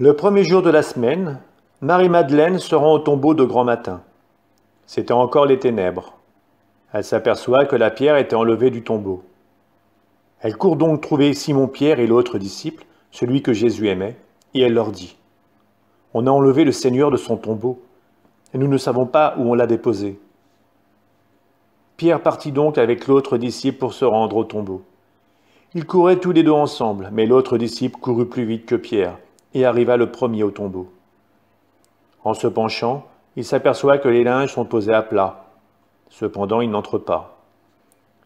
Le premier jour de la semaine, Marie-Madeleine se rend au tombeau de grand matin. C'était encore les ténèbres. Elle s'aperçoit que la pierre était enlevée du tombeau. Elle court donc trouver Simon-Pierre et l'autre disciple, celui que Jésus aimait, et elle leur dit « On a enlevé le Seigneur de son tombeau, et nous ne savons pas où on l'a déposé. » Pierre partit donc avec l'autre disciple pour se rendre au tombeau. Ils couraient tous les deux ensemble, mais l'autre disciple courut plus vite que Pierre et arriva le premier au tombeau. En se penchant, il s'aperçoit que les linges sont posés à plat. Cependant, il n'entre pas.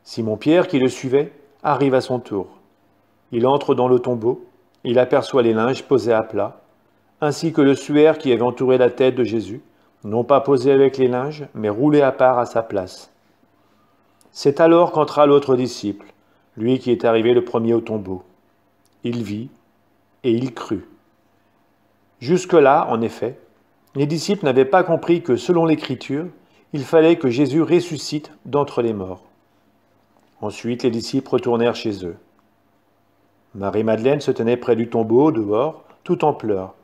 Simon-Pierre, qui le suivait, arrive à son tour. Il entre dans le tombeau, il aperçoit les linges posés à plat, ainsi que le suaire qui avait entouré la tête de Jésus, non pas posé avec les linges, mais roulé à part à sa place. C'est alors qu'entra l'autre disciple, lui qui est arrivé le premier au tombeau. Il vit et il crut. Jusque-là, en effet, les disciples n'avaient pas compris que, selon l'Écriture, il fallait que Jésus ressuscite d'entre les morts. Ensuite, les disciples retournèrent chez eux. Marie-Madeleine se tenait près du tombeau, dehors, tout en pleurs.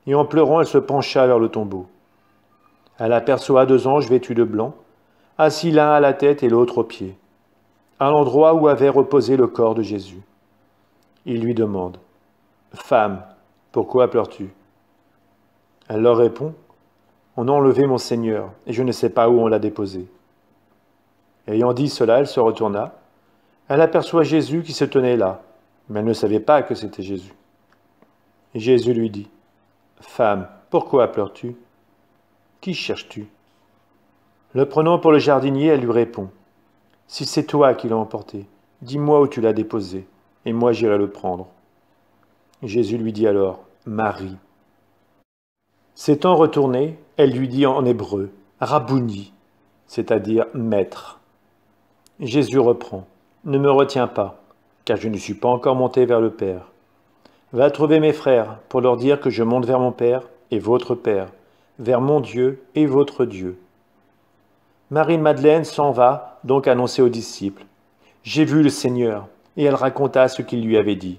Et en pleurant, elle se pencha vers le tombeau. Elle aperçoit deux anges vêtus de blanc, assis l'un à la tête et l'autre aux pieds, à l'endroit où avait reposé le corps de Jésus. Ils lui demandent « Femme, pourquoi pleures-tu » Elle leur répond « On a enlevé mon Seigneur, et je ne sais pas où on l'a déposé. » Ayant dit cela, elle se retourna. Elle aperçoit Jésus qui se tenait là, mais elle ne savait pas que c'était Jésus. Et Jésus lui dit « Femme, pourquoi pleures-tu? Qui cherches-tu » Le prenant pour le jardinier, elle lui répond « Si c'est toi qui l'as emporté, dis-moi où tu l'as déposé, et moi j'irai le prendre. » Jésus lui dit alors « Marie ». S'étant retournée, elle lui dit en hébreu « Rabouni », c'est-à-dire « maître ». Jésus reprend « Ne me retiens pas, car je ne suis pas encore monté vers le Père. Va trouver mes frères pour leur dire que je monte vers mon Père et votre Père, vers mon Dieu et votre Dieu. » Marie-Madeleine s'en va donc annoncer aux disciples « J'ai vu le Seigneur » et elle raconta ce qu'il lui avait dit.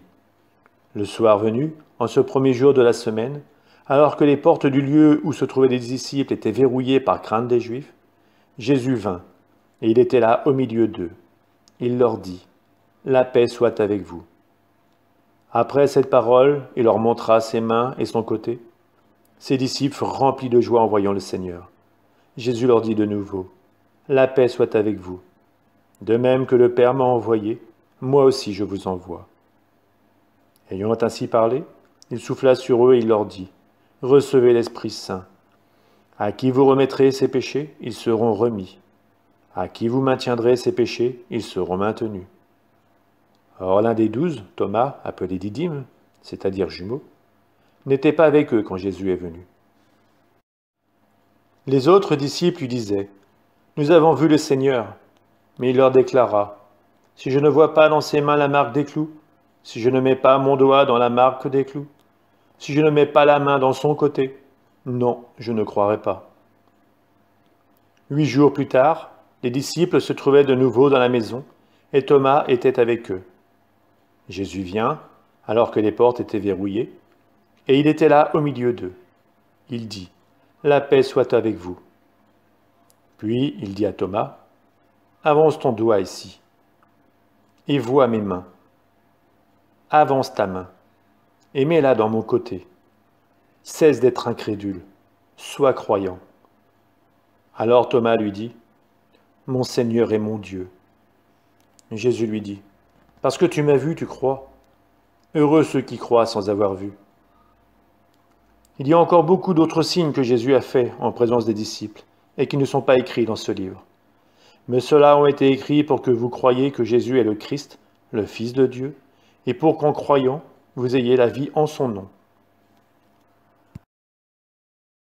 Le soir venu, en ce premier jour de la semaine, alors que les portes du lieu où se trouvaient les disciples étaient verrouillées par crainte des Juifs, Jésus vint, et il était là au milieu d'eux. Il leur dit « La paix soit avec vous. » Après cette parole, il leur montra ses mains et son côté. Ses disciples furent remplis de joie en voyant le Seigneur. Jésus leur dit de nouveau « La paix soit avec vous. De même que le Père m'a envoyé, moi aussi je vous envoie. » Ayant ainsi parlé, il souffla sur eux et il leur dit « Recevez l'Esprit Saint. À qui vous remettrez ses péchés, ils seront remis. À qui vous maintiendrez ses péchés, ils seront maintenus. » Or l'un des 12, Thomas, appelé Didyme, c'est-à-dire jumeau, n'était pas avec eux quand Jésus est venu. Les autres disciples lui disaient « Nous avons vu le Seigneur. » Mais il leur déclara « Si je ne vois pas dans ses mains la marque des clous, si je ne mets pas mon doigt dans la marque des clous, si je ne mets pas la main dans son côté, non, je ne croirai pas. » 8 jours plus tard, les disciples se trouvaient de nouveau dans la maison, et Thomas était avec eux. Jésus vient, alors que les portes étaient verrouillées, et il était là au milieu d'eux. Il dit « La paix soit avec vous. » Puis il dit à Thomas « Avance ton doigt ici, et vois mes mains. Avance ta main, et mets-la dans mon côté. Cesse d'être incrédule, sois croyant. » Alors Thomas lui dit « Mon Seigneur et mon Dieu. » Jésus lui dit « Parce que tu m'as vu, tu crois. Heureux ceux qui croient sans avoir vu. » Il y a encore beaucoup d'autres signes que Jésus a faits en présence des disciples et qui ne sont pas écrits dans ce livre. Mais ceux-là ont été écrits pour que vous croyiez que Jésus est le Christ, le Fils de Dieu, et pour qu'en croyant, vous ayez la vie en son nom.